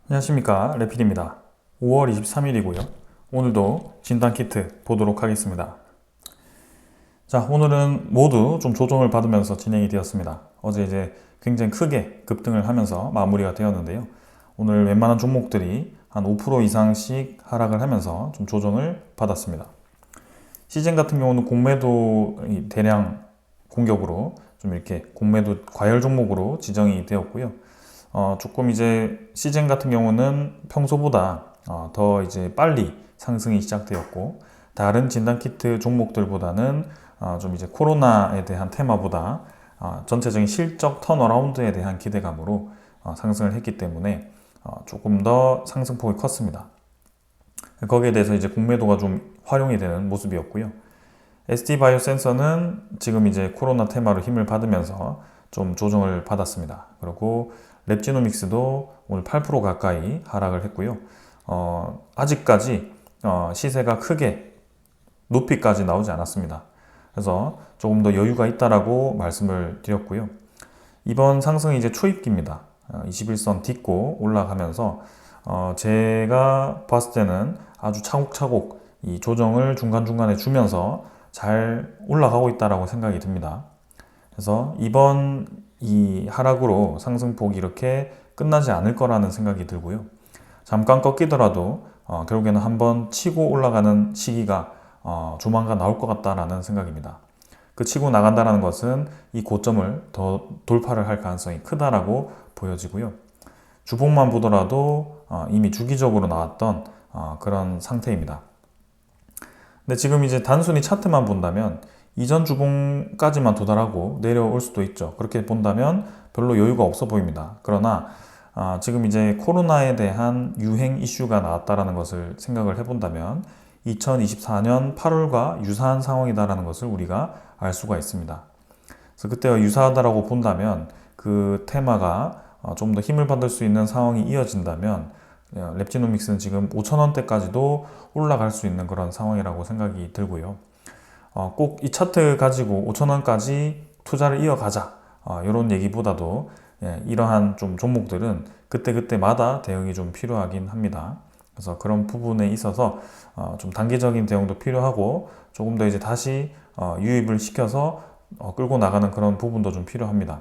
안녕하십니까, 레필입니다. 5월 23일이고요. 오늘도 진단키트 보도록 하겠습니다. 자, 오늘은 모두 좀 조정을 받으면서 진행이 되었습니다. 어제 이제 굉장히 크게 급등을 하면서 마무리가 되었는데요. 오늘 웬만한 종목들이 한 5% 이상씩 하락을 하면서 좀 조정을 받았습니다. 시젠 같은 경우는 공매도 대량 공격으로 좀 이렇게 공매도 과열 종목으로 지정이 되었고요. 조금 이제 시젠 같은 경우는 평소보다 더 이제 빨리 상승이 시작되었고, 다른 진단키트 종목들보다는 좀 이제 코로나에 대한 테마보다 전체적인 실적 턴어라운드에 대한 기대감으로 상승을 했기 때문에 조금 더 상승폭이 컸습니다. 거기에 대해서 이제 공매도가 좀 활용이 되는 모습이었고요. ST바이오 센서는 지금 이제 코로나 테마로 힘을 받으면서 좀 조정을 받았습니다. 그리고 랩지노믹스도 오늘 8% 가까이 하락을 했고요. 아직까지 시세가 크게 높이까지 나오지 않았습니다. 그래서 조금 더 여유가 있다라고 말씀을 드렸고요. 이번 상승이 이제 초입기입니다. 21선 딛고 올라가면서 제가 봤을 때는 아주 차곡차곡 이 조정을 중간중간에 주면서 잘 올라가고 있다라고 생각이 듭니다. 그래서 이번 이 하락으로 상승폭이 이렇게 끝나지 않을 거라는 생각이 들고요. 잠깐 꺾이더라도 결국에는 한번 치고 올라가는 시기가 조만간 나올 것 같다라는 생각입니다. 그 치고 나간다는 것은 이 고점을 더 돌파를 할 가능성이 크다라고 보여지고요. 주봉만 보더라도 이미 주기적으로 나왔던 그런 상태입니다. 근데 지금 이제 단순히 차트만 본다면 이전 주봉까지만 도달하고 내려올 수도 있죠. 그렇게 본다면 별로 여유가 없어 보입니다. 그러나 지금 이제 코로나에 대한 유행 이슈가 나왔다라는 것을 생각을 해본다면 2024년 8월과 유사한 상황이다라는 것을 우리가 알 수가 있습니다. 그래서 그때와 유사하다라고 본다면 그 테마가 좀 더 힘을 받을 수 있는 상황이 이어진다면 랩지노믹스는 지금 5,000원대까지도 올라갈 수 있는 그런 상황이라고 생각이 들고요. 꼭 이 차트 가지고 5,000원까지 투자를 이어가자 이런 얘기보다도 이러한 좀 종목들은 그때그때마다 대응이 좀 필요하긴 합니다. 그래서 그런 부분에 있어서 좀 단기적인 대응도 필요하고 조금 더 이제 다시 유입을 시켜서 끌고 나가는 그런 부분도 좀 필요합니다.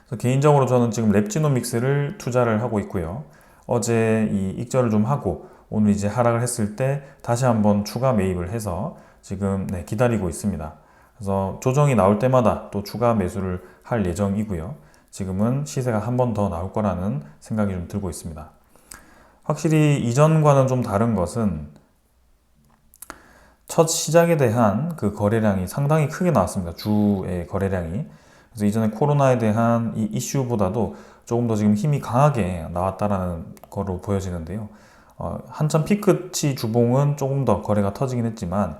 그래서 개인적으로 저는 지금 랩지노믹스를 투자를 하고 있고요. 어제 이 익절을 좀 하고 오늘 이제 하락을 했을 때 다시 한번 추가 매입을 해서 지금 기다리고 있습니다. 그래서 조정이 나올 때마다 또 추가 매수를 할 예정이고요. 지금은 시세가 한 번 더 나올 거라는 생각이 좀 들고 있습니다. 확실히 이전과는 좀 다른 것은 첫 시작에 대한 그 거래량이 상당히 크게 나왔습니다. 주의 거래량이. 그래서 이전에 코로나에 대한 이 이슈보다도 조금 더 지금 힘이 강하게 나왔다라는 거로 보여지는데요. 한참 피크치 주봉은 조금 더 거래가 터지긴 했지만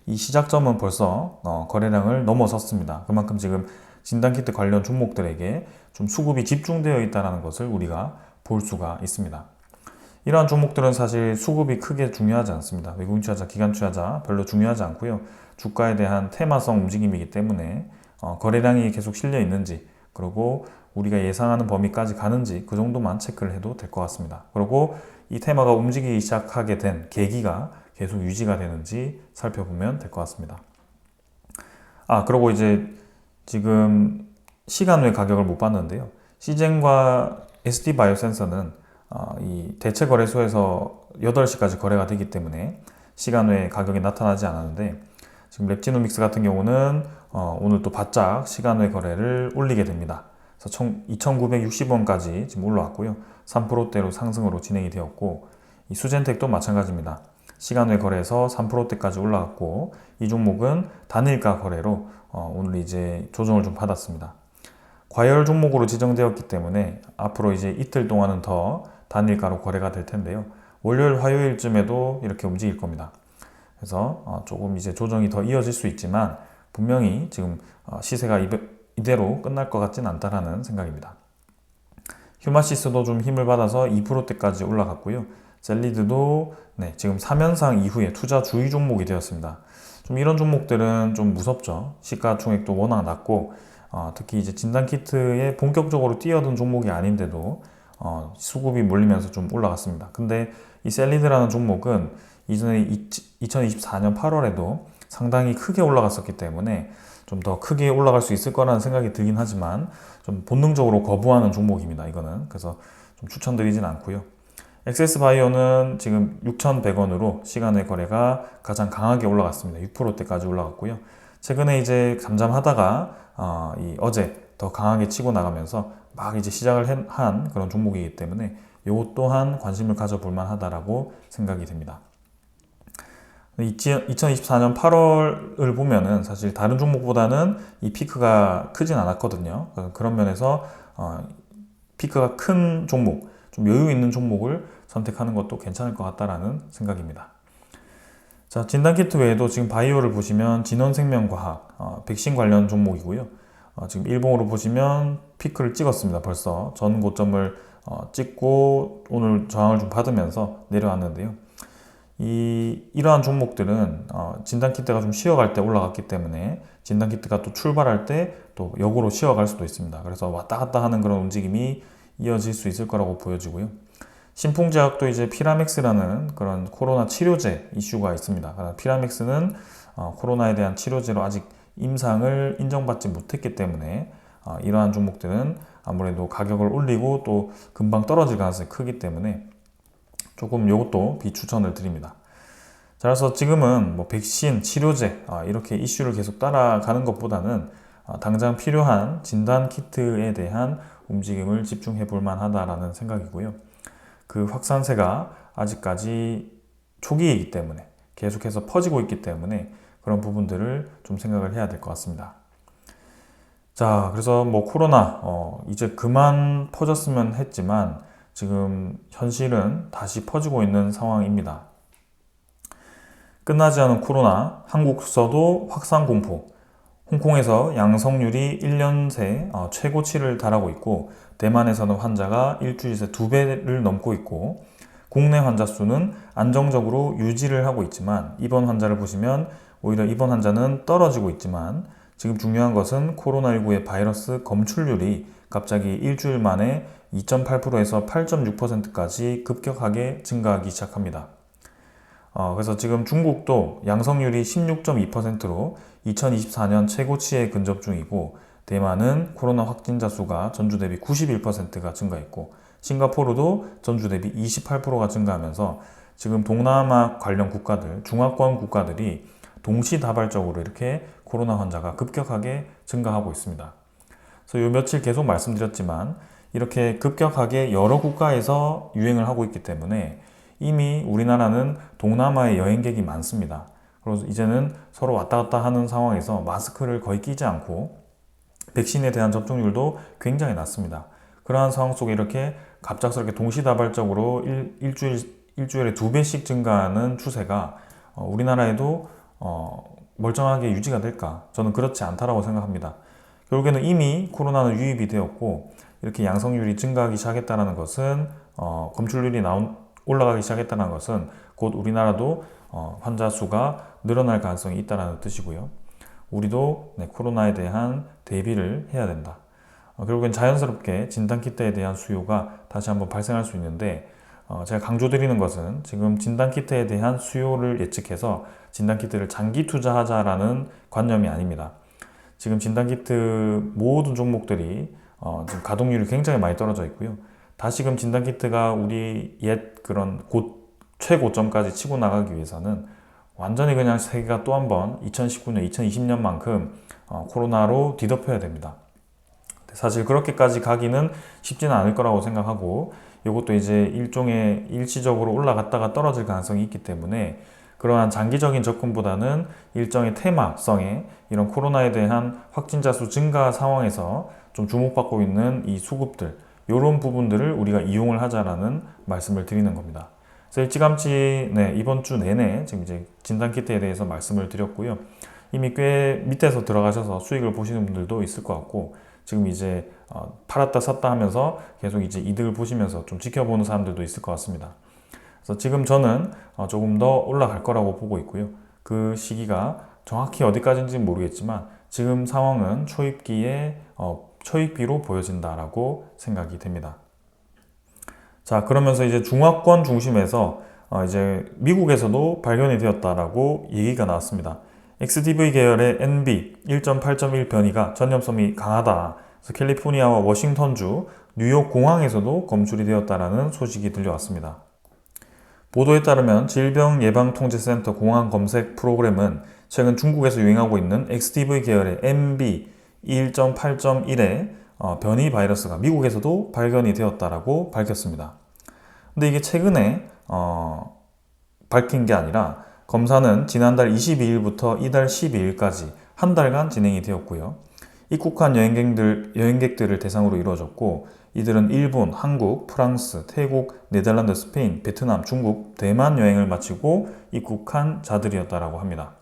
이 시작점은 벌써 거래량을 넘어섰습니다. 그만큼 지금 진단키트 관련 종목들에게 좀 수급이 집중되어 있다는 것을 우리가 볼 수가 있습니다. 이러한 종목들은 사실 수급이 크게 중요하지 않습니다. 외국인 투자자, 기관 투자자 별로 중요하지 않고요. 주가에 대한 테마성 움직임이기 때문에 거래량이 계속 실려 있는지, 그리고 우리가 예상하는 범위까지 가는지 그 정도만 체크를 해도 될 것 같습니다. 그리고 이 테마가 움직이기 시작하게 된 계기가 계속 유지가 되는지 살펴보면 될 것 같습니다. 그리고 이제 지금 시간 외 가격을 못 봤는데요. 시젠과 ST바이오 센서는 이 대체 거래소에서 8시까지 거래가 되기 때문에 시간 외 가격이 나타나지 않았는데, 지금 랩지노믹스 같은 경우는 오늘 또 바짝 시간 외 거래를 올리게 됩니다. 그래서 총 2,960원까지 지금 올라왔고요. 3%대로 상승으로 진행이 되었고, 이 수젠텍도 마찬가지입니다. 시간 외 거래에서 3%대까지 올라갔고, 이 종목은 단일가 거래로 오늘 이제 조정을 좀 받았습니다. 과열 종목으로 지정되었기 때문에 앞으로 이제 이틀 동안은 더 단일가로 거래가 될 텐데요. 월요일, 화요일쯤에도 이렇게 움직일 겁니다. 그래서 조금 이제 조정이 더 이어질 수 있지만 분명히 지금 시세가 이대로 끝날 것 같진 않다라는 생각입니다. 휴마시스도 좀 힘을 받아서 2%대까지 올라갔고요. 젤리드도 지금 3연상 이후에 투자 주의 종목이 되었습니다. 좀 이런 종목들은 좀 무섭죠. 시가총액도 워낙 낮고 특히 이제 진단키트에 본격적으로 뛰어든 종목이 아닌데도 수급이 몰리면서 좀 올라갔습니다. 근데 이 셀리드라는 종목은 이전에 2024년 8월에도 상당히 크게 올라갔었기 때문에 좀 더 크게 올라갈 수 있을 거라는 생각이 들긴 하지만 좀 본능적으로 거부하는 종목입니다. 이거는 그래서 좀 추천드리진 않고요. 엑세스바이오는 지금 6,100원으로 시간의 거래가 가장 강하게 올라갔습니다. 6%대까지 올라갔고요. 최근에 이제 잠잠하다가 어제 더 강하게 치고 나가면서 막 이제 시작을 한 그런 종목이기 때문에 이것 또한 관심을 가져볼 만하다라고 생각이 됩니다. 2024년 8월을 보면은 사실 다른 종목보다는 이 피크가 크진 않았거든요. 그런 면에서 피크가 큰 종목, 좀 여유 있는 종목을 선택하는 것도 괜찮을 것 같다라는 생각입니다. 자, 진단키트 외에도 지금 바이오를 보시면 진원생명과학, 백신 관련 종목이고요. 지금 일봉으로 보시면 피크를 찍었습니다. 벌써 전 고점을 찍고 오늘 저항을 좀 받으면서 내려왔는데요. 이러한 종목들은 진단키트가 좀 쉬어갈 때 올라갔기 때문에 진단키트가 또 출발할 때 또 역으로 쉬어갈 수도 있습니다. 그래서 왔다 갔다 하는 그런 움직임이 이어질 수 있을 거라고 보여지고요. 신풍제약도 이제 피라맥스라는 그런 코로나 치료제 이슈가 있습니다. 피라맥스는 코로나에 대한 치료제로 아직 임상을 인정받지 못했기 때문에 이러한 종목들은 아무래도 가격을 올리고 또 금방 떨어질 가능성이 크기 때문에 조금 이것도 비추천을 드립니다. 자, 그래서 지금은 뭐 백신, 치료제 이렇게 이슈를 계속 따라가는 것보다는 당장 필요한 진단 키트에 대한 움직임을 집중해 볼 만하다라는 생각이고요. 그 확산세가 아직까지 초기이기 때문에 계속해서 퍼지고 있기 때문에 그런 부분들을 좀 생각을 해야 될 것 같습니다. 자, 그래서 뭐 코로나 이제 그만 퍼졌으면 했지만 지금 현실은 다시 퍼지고 있는 상황입니다. 끝나지 않은 코로나, 한국서도 확산 공포, 홍콩에서 양성률이 1년 새 최고치를 달하고 있고 대만에서는 환자가 일주일 새 2배를 넘고 있고 국내 환자 수는 안정적으로 유지를 하고 있지만 입원 환자를 보시면 오히려 입원 환자는 떨어지고 있지만 지금 중요한 것은 코로나19의 바이러스 검출률이 갑자기 일주일 만에 2.8%에서 8.6%까지 급격하게 증가하기 시작합니다. 그래서 지금 중국도 양성률이 16.2%로 2024년 최고치에 근접 중이고 대만은 코로나 확진자 수가 전주 대비 91%가 증가했고 싱가포르도 전주 대비 28%가 증가하면서 지금 동남아 관련 국가들, 중화권 국가들이 동시다발적으로 이렇게 코로나 환자가 급격하게 증가하고 있습니다. 그래서 요 며칠 계속 말씀드렸지만 이렇게 급격하게 여러 국가에서 유행을 하고 있기 때문에 이미 우리나라는 동남아에 여행객이 많습니다. 그래서 이제는 서로 왔다 갔다 하는 상황에서 마스크를 거의 끼지 않고 백신에 대한 접종률도 굉장히 낮습니다. 그러한 상황 속에 이렇게 갑작스럽게 동시다발적으로 일주일에 2배씩 증가하는 추세가 우리나라에도 멀쩡하게 유지가 될까? 저는 그렇지 않다라고 생각합니다. 결국에는 이미 코로나는 유입이 되었고 이렇게 양성률이 증가하기 시작했다는 것은 검출률이 올라가기 시작했다는 것은 곧 우리나라도 환자 수가 늘어날 가능성이 있다는 뜻이고요. 우리도 코로나에 대한 대비를 해야 된다. 결국엔 자연스럽게 진단키트에 대한 수요가 다시 한번 발생할 수 있는데 제가 강조드리는 것은 지금 진단키트에 대한 수요를 예측해서 진단키트를 장기 투자하자라는 관념이 아닙니다. 지금 진단키트 모든 종목들이 지금 가동률이 굉장히 많이 떨어져 있고요. 다시금 진단키트가 우리 옛 그런 최고점까지 치고 나가기 위해서는 완전히 그냥 세계가 또 한 번 2019년, 2020년만큼 코로나로 뒤덮여야 됩니다. 사실 그렇게까지 가기는 쉽지는 않을 거라고 생각하고 이것도 이제 일종의 일시적으로 올라갔다가 떨어질 가능성이 있기 때문에 그러한 장기적인 접근보다는 일정의 테마성의 이런 코로나에 대한 확진자 수 증가 상황에서 좀 주목받고 있는 이 수급들 이런 부분들을 우리가 이용을 하자라는 말씀을 드리는 겁니다. 그래서 일찌감치 이번 주 내내 지금 이제 진단키트에 대해서 말씀을 드렸고요. 이미 꽤 밑에서 들어가셔서 수익을 보시는 분들도 있을 것 같고 지금 이제 팔았다 샀다 하면서 계속 이제 이득을 보시면서 좀 지켜보는 사람들도 있을 것 같습니다. 그래서 지금 저는 조금 더 올라갈 거라고 보고 있고요. 그 시기가 정확히 어디까지인지는 모르겠지만 지금 상황은 초입기로 보여진다라고 생각이 됩니다. 자, 그러면서 이제 중화권 중심에서 이제 미국에서도 발견이 되었다라고 얘기가 나왔습니다. XDV 계열의 NB 1.8.1 변이가 전염성이 강하다. 그래서 캘리포니아와 워싱턴주, 뉴욕 공항에서도 검출이 되었다라는 소식이 들려왔습니다. 보도에 따르면 질병예방통제센터 공항 검색 프로그램은 최근 중국에서 유행하고 있는 XDV 계열의 MB 1.8.1의 변이 바이러스가 미국에서도 발견이 되었다라고 밝혔습니다. 근데 이게 최근에 밝힌 게 아니라 검사는 지난달 22일부터 이달 12일까지 한 달간 진행이 되었고요. 입국한 여행객들을 대상으로 이루어졌고, 이들은 일본, 한국, 프랑스, 태국, 네덜란드, 스페인, 베트남, 중국, 대만 여행을 마치고 입국한 자들이었다라고 합니다.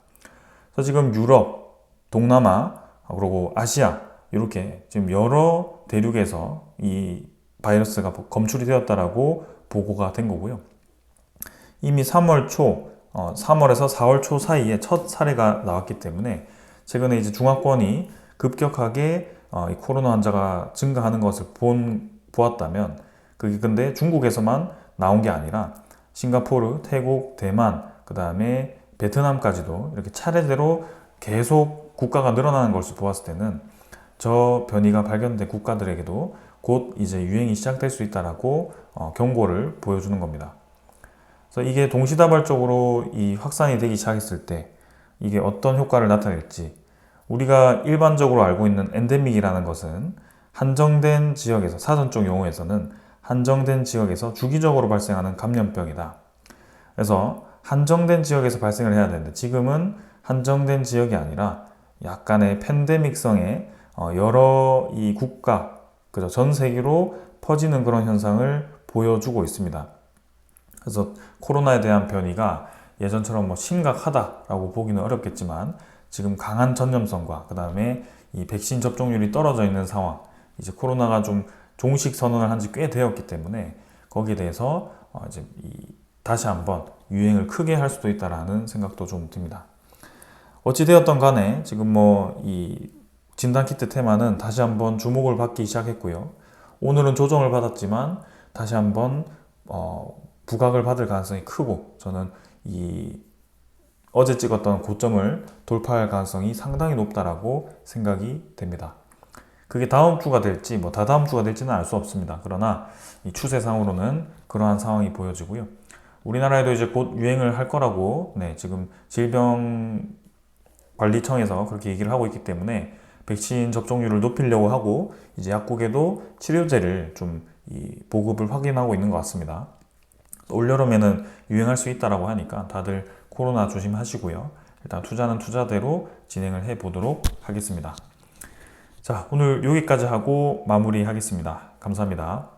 그래서 지금 유럽, 동남아, 그리고 아시아 이렇게 지금 여러 대륙에서 이 바이러스가 검출이 되었다라고 보고가 된 거고요. 이미 3월에서 4월 초 사이에 첫 사례가 나왔기 때문에 최근에 이제 중화권이 급격하게 이 코로나 환자가 증가하는 것을 보았다면, 그게 근데 중국에서만 나온 게 아니라 싱가포르, 태국, 대만, 그 다음에 베트남까지도 이렇게 차례대로 계속 국가가 늘어나는 것을 보았을 때는 저 변이가 발견된 국가들에게도 곧 이제 유행이 시작될 수 있다라고 경고를 보여주는 겁니다. 그래서 이게 동시다발적으로 이 확산이 되기 시작했을 때 이게 어떤 효과를 나타낼지, 우리가 일반적으로 알고 있는 엔데믹이라는 것은 한정된 지역에서, 사전적 용어에서는 한정된 지역에서 주기적으로 발생하는 감염병이다. 그래서 한정된 지역에서 발생을 해야 되는데 지금은 한정된 지역이 아니라 약간의 팬데믹성의 여러 이 국가, 그죠? 전 세계로 퍼지는 그런 현상을 보여주고 있습니다. 그래서 코로나에 대한 변이가 예전처럼 심각하다라고 보기는 어렵겠지만 지금 강한 전염성과 그 다음에 이 백신 접종률이 떨어져 있는 상황, 이제 코로나가 좀 종식 선언을 한 지 꽤 되었기 때문에 거기에 대해서 이제 다시 한번 유행을 크게 할 수도 있다라는 생각도 좀 듭니다. 어찌되었던 간에 지금 이 진단키트 테마는 다시 한번 주목을 받기 시작했고요. 오늘은 조정을 받았지만 다시 한번 부각을 받을 가능성이 크고, 저는 이 어제 찍었던 고점을 돌파할 가능성이 상당히 높다라고 생각이 됩니다. 그게 다음 주가 될지 다다음 주가 될지는 알 수 없습니다. 그러나 이 추세상으로는 그러한 상황이 보여지고요. 우리나라에도 이제 곧 유행을 할 거라고 지금 질병관리청에서 그렇게 얘기를 하고 있기 때문에 백신 접종률을 높이려고 하고 이제 약국에도 치료제를 좀 보급을 확인하고 있는 것 같습니다. 올여름에는 유행할 수 있다라고 하니까 다들 코로나 조심하시고요. 일단 투자는 투자대로 진행을 해 보도록 하겠습니다. 자, 오늘 여기까지 하고 마무리하겠습니다. 감사합니다.